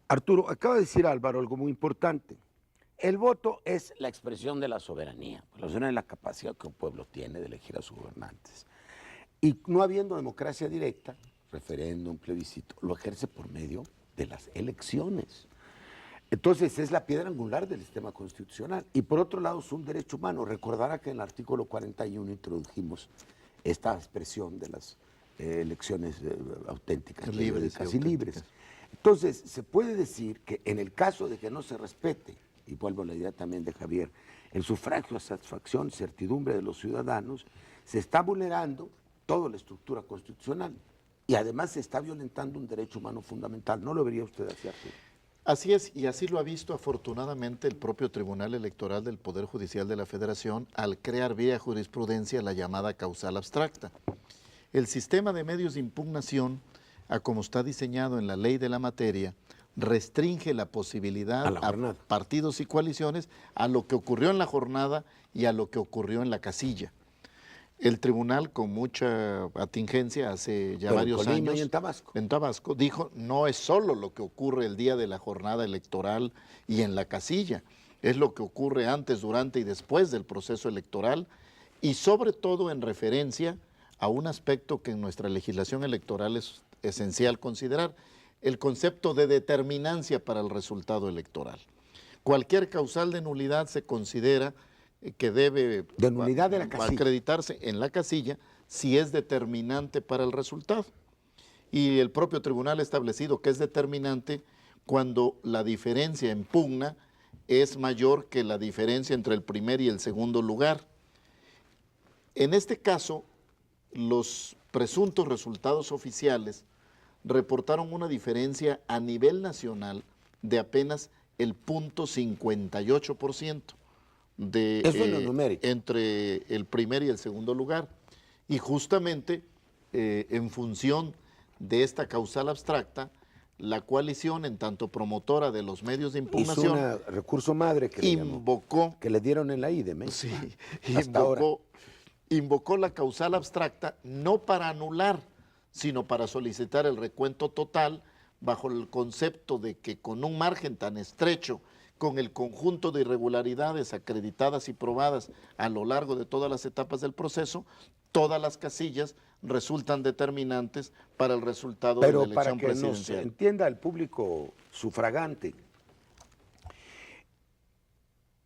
Arturo, acaba de decir Álvaro algo muy importante. El voto es la expresión de la soberanía. La soberanía es la capacidad que un pueblo tiene de elegir a sus gobernantes. Y no habiendo democracia directa, referéndum, plebiscito, lo ejerce por medio de las elecciones. Entonces es la piedra angular del sistema constitucional. Y por otro lado es un derecho humano. Recordará que en el artículo 41 introdujimos esta expresión de las elecciones auténticas, libres y libres. Entonces se puede decir que en el caso de que no se respete, y vuelvo a la idea también de Javier, el sufragio, satisfacción, certidumbre de los ciudadanos, se está vulnerando toda la estructura constitucional y además se está violentando un derecho humano fundamental. ¿No lo vería usted así, Arturo? Así es, y así lo ha visto afortunadamente el propio Tribunal Electoral del Poder Judicial de la Federación al crear vía jurisprudencia la llamada causal abstracta. El sistema de medios de impugnación, a como está diseñado en la ley de la materia, restringe la posibilidad a partidos y coaliciones a lo que ocurrió en la jornada y a lo que ocurrió en la casilla. El tribunal, con mucha atingencia, hace ya varios años, y en Tabasco, dijo, no es solo lo que ocurre el día de la jornada electoral y en la casilla, es lo que ocurre antes, durante y después del proceso electoral, y sobre todo en referencia a un aspecto que en nuestra legislación electoral es esencial considerar, el concepto de determinancia para el resultado electoral. Cualquier causal de nulidad se considera que debe de nulidad de la casilla, acreditarse en la casilla si es determinante para el resultado. Y el propio tribunal ha establecido que es determinante cuando la diferencia en pugna es mayor que la diferencia entre el primer y el segundo lugar. En este caso, los presuntos resultados oficiales reportaron una diferencia a nivel nacional de apenas el 0.58%. Entre el primer y el segundo lugar. Y justamente en función de esta causal abstracta, la coalición, en tanto promotora de los medios de impugnación, hizo un recurso madre que invocó, que le dieron en la IDEM. Sí, invocó la causal abstracta no para anular, sino para solicitar el recuento total bajo el concepto de que con un margen tan estrecho, con el conjunto de irregularidades acreditadas y probadas a lo largo de todas las etapas del proceso, todas las casillas resultan determinantes para el resultado de la elección presidencial. Pero para que nos entienda el público sufragante,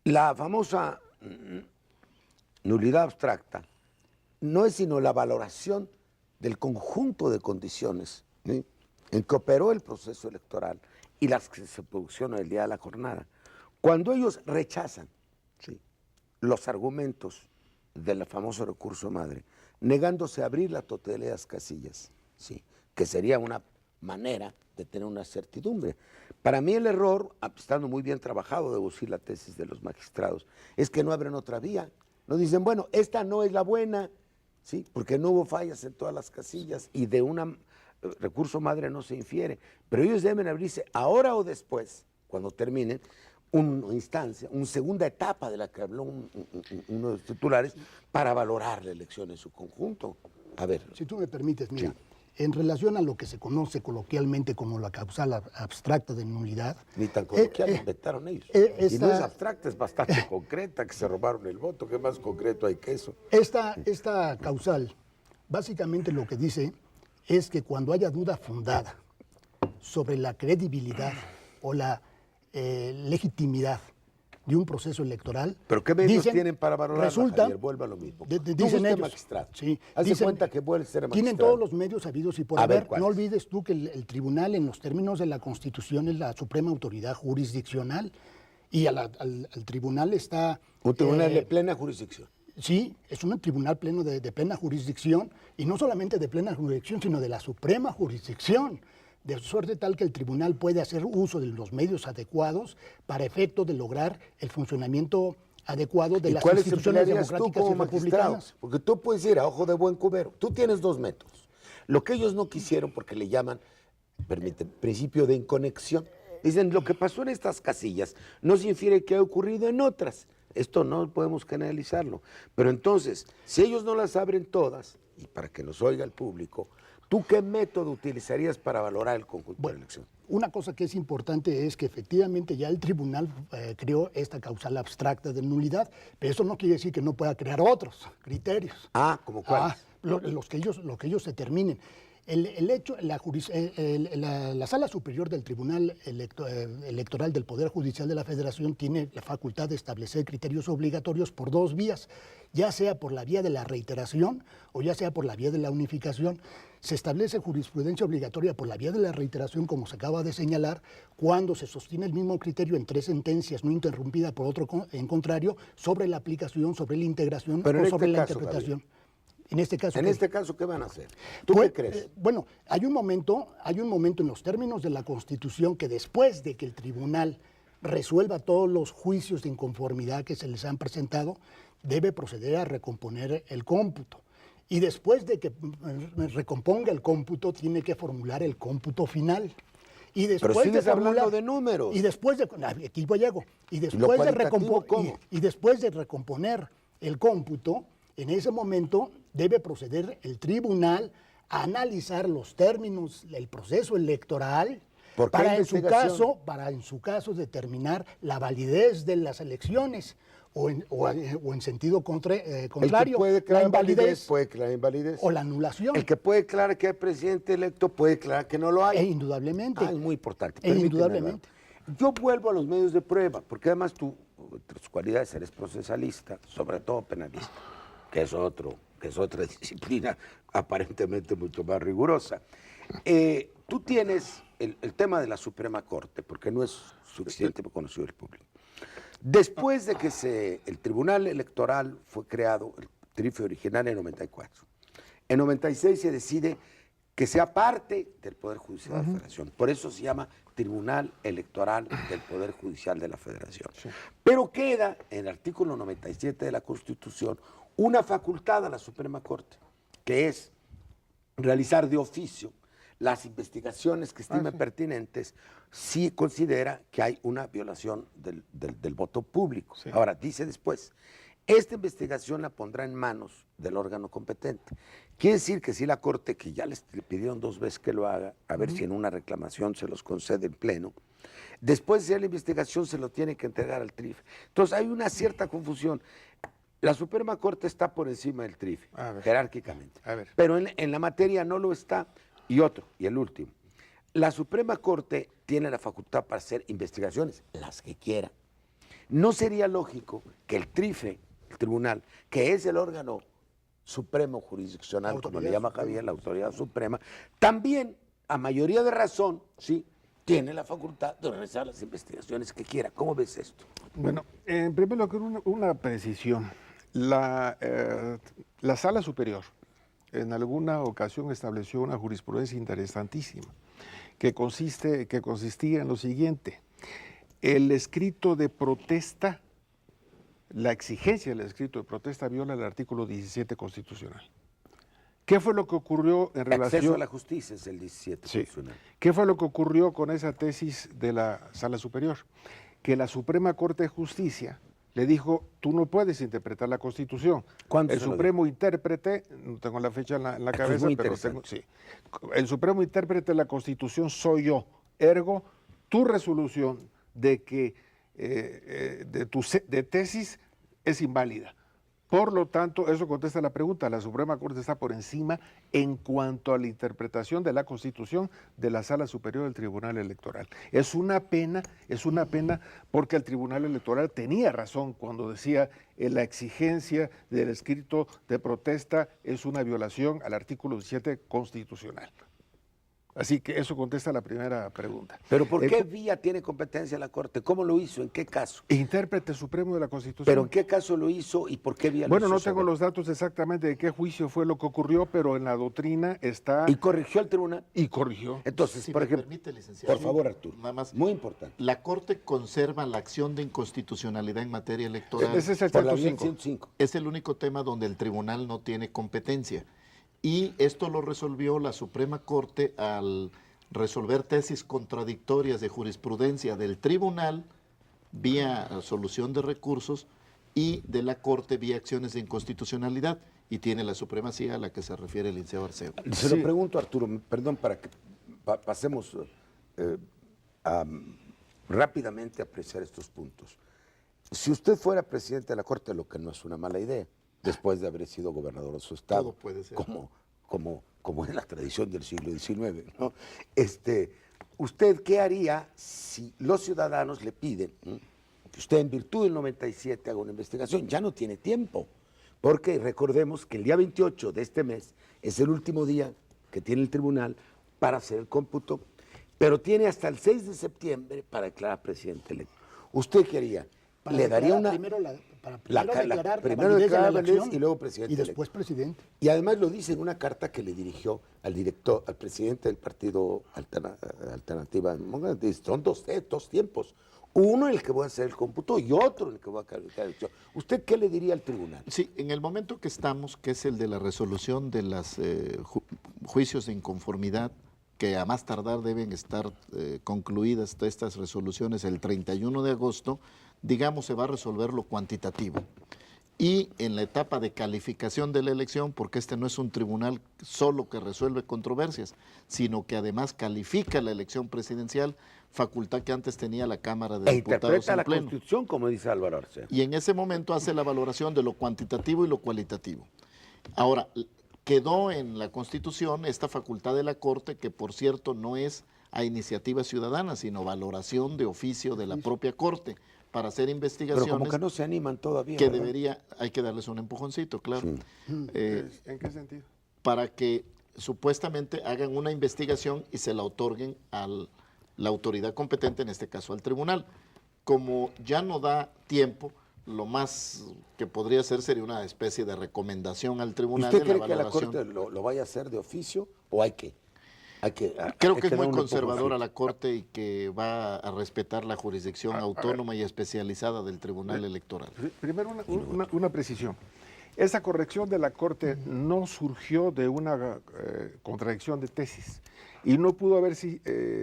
la famosa nulidad abstracta no es sino la valoración del conjunto de condiciones en que operó el proceso electoral y las que se produjeron el día de la jornada. Cuando ellos rechazan los argumentos del famoso recurso madre, negándose a abrir la totalidad de las casillas, que sería una manera de tener una certidumbre. Para mí el error, estando muy bien trabajado, debo decir la tesis de los magistrados, es que no abren otra vía. No dicen, bueno, esta no es la buena, porque no hubo fallas en todas las casillas y de un recurso madre no se infiere, pero ellos deben abrirse ahora o después, cuando terminen, una instancia, una segunda etapa de la que habló uno de los titulares, para valorar la elección en su conjunto. A ver. Si tú me permites, mira, en relación a lo que se conoce coloquialmente como la causal abstracta de nulidad. Ni tan coloquial lo inventaron ellos. Y no es abstracta, es bastante concreta, que se robaron el voto. ¿Qué más concreto hay que eso? Esta causal, básicamente lo que dice es que cuando haya duda fundada sobre la credibilidad o la legitimidad de un proceso electoral. ¿Pero qué medios tienen para valorarla, Javier? Vuelva a lo mismo. Dicen ellos, magistrado. Hace cuenta que vuelve a ser magistrado. Tienen todos los medios habidos y por haber. No olvides tú que el tribunal, en los términos de la Constitución, es la suprema autoridad jurisdiccional y al tribunal está... Un tribunal de plena jurisdicción. Sí, es un tribunal pleno de plena jurisdicción, y no solamente de plena jurisdicción, sino de la suprema jurisdicción, de suerte tal que el tribunal puede hacer uso de los medios adecuados para efecto de lograr el funcionamiento adecuado de las instituciones democráticas y republicanas. Porque tú puedes ir a ojo de buen cubero. Tú tienes dos métodos. Lo que ellos no quisieron, porque le llaman, principio de inconexión. Dicen, lo que pasó en estas casillas no se infiere que ha ocurrido en otras. Esto no podemos generalizarlo. Pero entonces, si ellos no las abren todas, y para que nos oiga el público, ¿Tú qué método utilizarías para valorar el conjunto de Bueno, la elección? una cosa que es importante es que efectivamente ya el tribunal creó esta causal abstracta de nulidad, pero eso no quiere decir que no pueda crear otros criterios. ¿Como cuáles? Lo que ellos determinen. El hecho, la Sala Superior del Tribunal Electoral del Poder Judicial de la Federación tiene la facultad de establecer criterios obligatorios por dos vías, ya sea por la vía de la reiteración o ya sea por la vía de la unificación. Se establece jurisprudencia obligatoria por la vía de la reiteración, como se acaba de señalar, cuando se sostiene el mismo criterio en tres sentencias no interrumpida por otro en contrario sobre la aplicación, sobre la integración o sobre la interpretación. En este caso, ¿qué van a hacer? ¿Tú qué crees? Bueno, hay un momento en los términos de la Constitución que después de que el tribunal resuelva todos los juicios de inconformidad que se les han presentado, debe proceder a recomponer el cómputo. Y después de que recomponga el cómputo, tiene que formular el cómputo final. Y después pero sigues hablando de números. Y después de... Aquí llego. Y después de recomponer el cómputo, en ese momento debe proceder el tribunal a analizar los términos del proceso electoral para en su caso determinar la validez de las elecciones o en sentido contrario, la invalidez puede declarar invalidez o la anulación. El que puede declarar que hay presidente electo puede declarar que no lo hay. Indudablemente. Es muy importante. Indudablemente. Yo vuelvo a los medios de prueba, porque además tú, entre tus cualidades, eres procesalista, sobre todo penalista, que es otra disciplina aparentemente mucho más rigurosa. Tú tienes el tema de la Suprema Corte, porque no es suficientemente conocido el público. Después de que el Tribunal Electoral fue creado, el TRIFE original en 94, en 96 se decide que sea parte del Poder Judicial de la Federación. Por eso se llama Tribunal Electoral del Poder Judicial de la Federación. Sí. Pero queda en el artículo 97 de la Constitución una facultad a la Suprema Corte, que es realizar de oficio las investigaciones que estime pertinentes si considera que hay una violación del voto público. Sí. Ahora, dice después, esta investigación la pondrá en manos del órgano competente. Quiere decir que si la Corte, que ya le pidieron 2 veces que lo haga, a ver si en una reclamación se los concede en pleno, después de hacer la investigación se lo tiene que entregar al TRIFE. Entonces hay una cierta confusión. La Suprema Corte está por encima del TRIFE, jerárquicamente, pero en la materia no lo está. Y el último, la Suprema Corte tiene la facultad para hacer investigaciones, las que quiera. ¿No sería lógico que el TRIFE, el tribunal, que es el órgano supremo jurisdiccional, como le llama Javier, la autoridad suprema, también, a mayoría de razón, sí, tiene la facultad de realizar las investigaciones que quiera? ¿Cómo ves esto? Bueno, en primer lugar, una precisión. La Sala Superior en alguna ocasión estableció una jurisprudencia interesantísima que consistía en lo siguiente: el escrito de protesta, la exigencia del escrito de protesta viola el artículo 17 constitucional. ¿Qué fue lo que ocurrió en relación... Acceso a la justicia es el 17 constitucional. ¿Qué fue lo que ocurrió con esa tesis de la Sala Superior? Que la Suprema Corte de Justicia le dijo, tú no puedes interpretar la Constitución. El Supremo intérprete, no tengo la fecha en la cabeza, pero el Supremo intérprete de la Constitución soy yo. Ergo, tu resolución de que de tesis es inválida. Por lo tanto, eso contesta la pregunta. La Suprema Corte está por encima en cuanto a la interpretación de la Constitución de la Sala Superior del Tribunal Electoral. Es una pena porque el Tribunal Electoral tenía razón cuando decía que la exigencia del escrito de protesta es una violación al artículo 17 constitucional. Así que eso contesta la primera pregunta. ¿Pero por qué vía tiene competencia la Corte? ¿Cómo lo hizo? ¿En qué caso? Intérprete supremo de la Constitución. ¿Pero en qué caso lo hizo y por qué vía lo hizo? Bueno, no tengo los datos exactamente de qué juicio fue lo que ocurrió, pero en la doctrina está... ¿Y corrigió el tribunal? Y corrigió. Entonces, si por ejemplo... Permite, licenciado. Por favor, Arturo. Nada más. Muy importante. La Corte conserva la acción de inconstitucionalidad en materia electoral. Ese es el 105. Es el único tema donde el tribunal no tiene competencia. Y esto lo resolvió la Suprema Corte al resolver tesis contradictorias de jurisprudencia del tribunal vía solución de recursos y de la Corte vía acciones de inconstitucionalidad. y tiene la supremacía a la que se refiere el licenciado Arceo. Se lo pregunto, Arturo, perdón, para que pasemos rápidamente a apreciar estos puntos. Si usted fuera presidente de la Corte, lo que no es una mala idea, después de haber sido gobernador de su estado, Todo puede ser. como es la tradición del siglo XIX, ¿no? ¿Usted qué haría si los ciudadanos le piden que usted, en virtud del 97, haga una investigación? Ya no tiene tiempo, porque recordemos que el día 28 de este mes es el último día que tiene el tribunal para hacer el cómputo, pero tiene hasta el 6 de septiembre para declarar presidente electo. ¿Usted qué haría? ¿Le daría una... Primero primero declarar la elección y luego presidente y después electo. presidente. Y además lo dice en una carta que le dirigió al presidente del partido Alternativa Democrática. Son dos tiempos. Uno en el que voy a hacer el cómputo y otro en el que voy a calificar la elección. ¿Usted qué le diría al tribunal? Sí, en el momento que estamos, que es el de la resolución de los juicios de inconformidad, que a más tardar deben estar concluidas estas resoluciones el 31 de agosto, digamos, se va a resolver lo cuantitativo. Y en la etapa de calificación de la elección, porque este no es un tribunal solo que resuelve controversias, sino que además califica la elección presidencial, facultad que antes tenía la Cámara de Diputados Interpreta en la pleno. Constitución, como dice Álvaro Arceo. Y en ese momento hace la valoración de lo cuantitativo y lo cualitativo. Ahora, quedó en la Constitución esta facultad de la Corte, que por cierto no es a iniciativa ciudadana, sino valoración de oficio de la propia Corte, para hacer investigaciones. Pero como que no se animan todavía. Que ¿verdad? hay que darles un empujoncito, claro. Sí. ¿En qué sentido? Para que supuestamente hagan una investigación y se la otorguen a la autoridad competente, en este caso al tribunal. Como ya no da tiempo, lo más que podría hacer sería una especie de recomendación al tribunal. ¿Usted de cree que la valoración. Corte lo vaya a hacer de oficio o hay que Creo que es dar muy un conservadora la empujoncito? Corte y que va a respetar la jurisdicción autónoma y especializada del Tribunal Electoral. Primero, una precisión. Esa corrección de la Corte no surgió de una contradicción de tesis y no pudo haber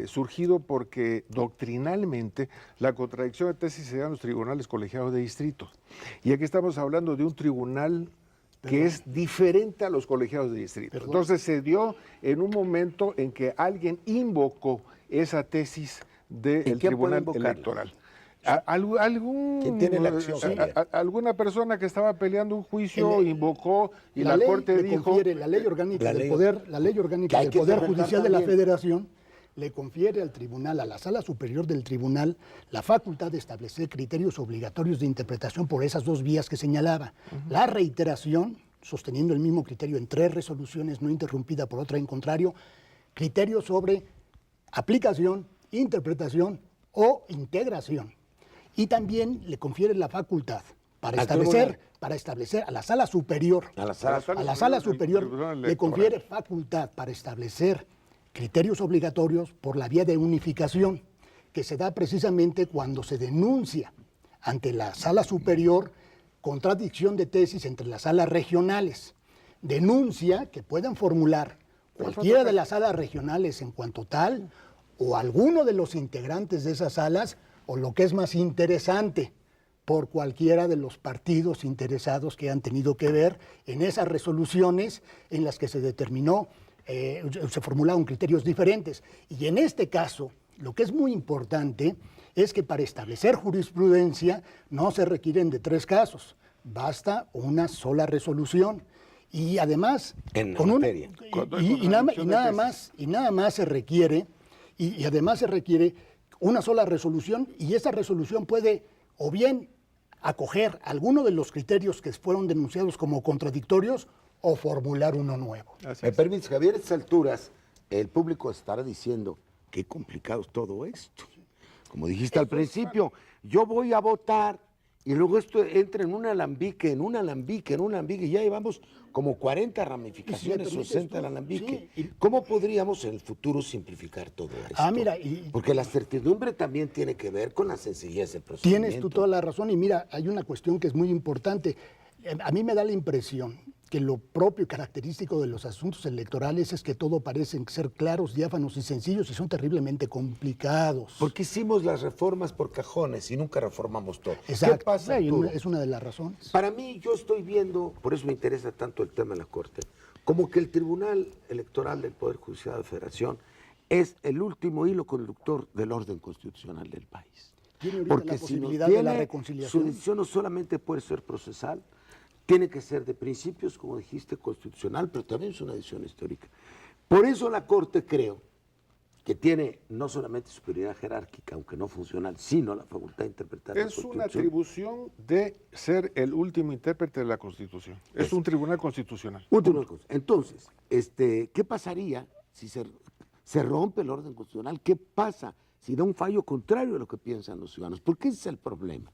surgido porque doctrinalmente la contradicción de tesis se da en los tribunales colegiados de distrito. Y aquí estamos hablando de un tribunal que es diferente a los colegiados de distrito. Entonces se dio en un momento en que alguien invocó esa tesis del Tribunal Electoral. ¿Quién tiene la acción? Alguna persona que estaba peleando un juicio invocó y la Corte dijo... La ley orgánica del hay que Poder interpretar Judicial de la también. Federación le confiere al tribunal, a la Sala Superior del Tribunal, la facultad de establecer criterios obligatorios de interpretación por esas dos vías que señalaba. La reiteración, sosteniendo el mismo criterio en 3 resoluciones, no interrumpida por otra en contrario, criterios sobre aplicación, interpretación o integración. Y también le confiere la facultad para establecer a la Sala Superior, A la Sala Superior Tribunal le confiere facultad para establecer criterios obligatorios por la vía de unificación, que se da precisamente cuando se denuncia ante la Sala Superior contradicción de tesis entre las salas regionales. Denuncia que puedan formular cualquiera de las salas regionales en cuanto tal, o alguno de los integrantes de esas salas, o lo que es más interesante, por cualquiera de los partidos interesados que han tenido que ver en esas resoluciones en las que se determinó, se formularon criterios diferentes. Y en este caso, lo que es muy importante es que para establecer jurisprudencia no se requieren de 3 casos, basta una sola resolución. Y además, nada más se requiere, y además se requiere una sola resolución, y esa resolución puede o bien acoger alguno de los criterios que fueron denunciados como contradictorios o formular uno nuevo. Me permite, Javier, a estas alturas, el público estará diciendo, qué complicado es todo esto. Como dijiste al principio, yo voy a votar y luego esto entra en un alambique, y ya llevamos como 40 ramificaciones o 60 del alambique. Sí. ¿Cómo podríamos en el futuro simplificar todo esto? Mira, porque la certidumbre también tiene que ver con la sencillez del procedimiento. Tienes tú toda la razón, y mira, hay una cuestión que es muy importante. A mí me da la impresión que lo propio y característico de los asuntos electorales es que todo parecen ser claros, diáfanos y sencillos y son terriblemente complicados. Porque hicimos las reformas por cajones y nunca reformamos todo. Exacto. ¿Qué pasa, Sí, Arturo? es una de las razones. Para mí, yo estoy viendo, por eso me interesa tanto el tema de la Corte, como que el Tribunal Electoral del Poder Judicial de la Federación es el último hilo conductor del orden constitucional del país. Tiene ahorita Porque la si no posibilidad de la tiene, reconciliación. su decisión no solamente puede ser procesal, tiene que ser de principios, como dijiste, constitucional, pero también es una decisión histórica. Por eso la Corte, creo, que tiene no solamente superioridad jerárquica, aunque no funcional, sino la facultad de interpretar la Es una Constitución. atribución de ser el último intérprete de la Constitución. Es un tribunal constitucional. Última cosa. Entonces, ¿qué pasaría si se rompe el orden constitucional? ¿Qué pasa si da un fallo contrario a lo que piensan los ciudadanos? Porque ese es el problema.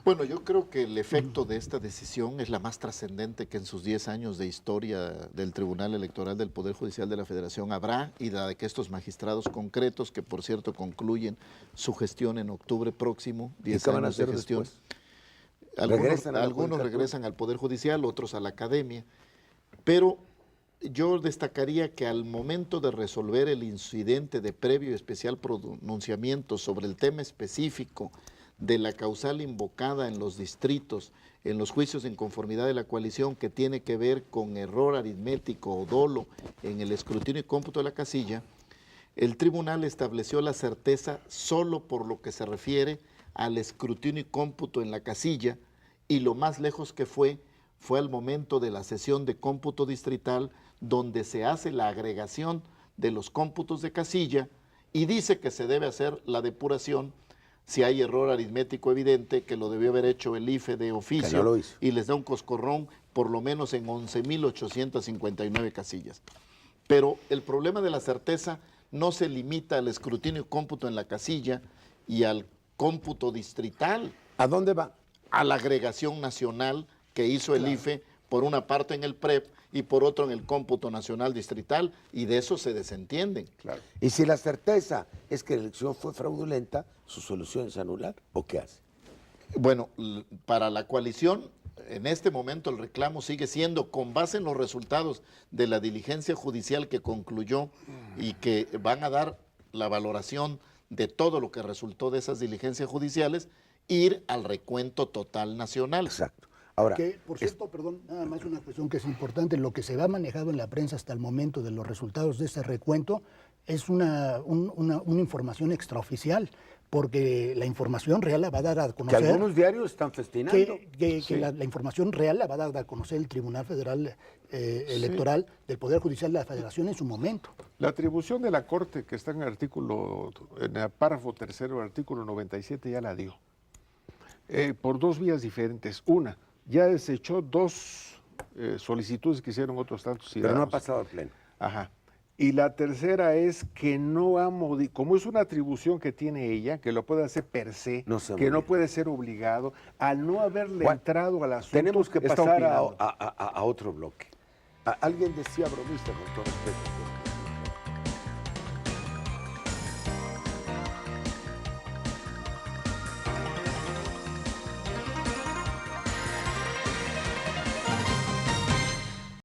Bueno, yo creo que el efecto de esta decisión es la más trascendente que en sus 10 años de historia del Tribunal Electoral del Poder Judicial de la Federación habrá, y la de que estos magistrados concretos, que por cierto concluyen su gestión en octubre próximo, 10 qué van a años de hacer gestión. después? ¿Regresan a la Algunos judicatura? regresan al Poder Judicial, otros a la Academia, pero yo destacaría que al momento de resolver el incidente de previo y especial pronunciamiento sobre el tema específico de la causal invocada en los distritos, en los juicios en conformidad de la coalición, que tiene que ver con error aritmético o dolo en el escrutinio y cómputo de la casilla, el tribunal estableció la certeza solo por lo que se refiere al escrutinio y cómputo en la casilla, y lo más lejos que fue al momento de la sesión de cómputo distrital, donde se hace la agregación de los cómputos de casilla y dice que se debe hacer la depuración si hay error aritmético evidente, que lo debió haber hecho el IFE de oficio, Que no lo hizo. y les da un coscorrón por lo menos en 11.859 casillas. Pero el problema de la certeza no se limita al escrutinio y cómputo en la casilla y al cómputo distrital, ¿A dónde va? a la agregación nacional que hizo el IFE, por una parte en el PREP y por otro en el cómputo nacional distrital, y de eso se desentienden. Claro. Y si la certeza es que la elección fue fraudulenta, ¿su solución es anular o qué hace? Bueno, para la coalición, en este momento el reclamo sigue siendo, con base en los resultados de la diligencia judicial que concluyó y que van a dar la valoración de todo lo que resultó de esas diligencias judiciales, ir al recuento total nacional. Exacto. Ahora, Que, por cierto, perdón, nada más una cuestión que es importante, lo que se ha manejado en la prensa hasta el momento de los resultados de este recuento es una información extraoficial, porque la información real la va a dar a que conocer. algunos diarios están festinando. Que la información real la va a dar a conocer el Tribunal Federal Electoral del Poder Judicial de la Federación en su momento. La atribución de la Corte, que está en el párrafo tercero del artículo 97, ya la dio. Por dos vías diferentes. Una, ya desechó dos solicitudes que hicieron otros tantos Pero no ha ciudadanos. pasado al pleno. Ajá. Y la tercera es que no ha como es una atribución que tiene ella, que lo puede hacer per se, No se que no modifica. puede ser obligado, al no haberle Juan, entrado al asunto. Tenemos que está pasar opinando. a otro bloque. Alguien decía bromista, con todo respeto,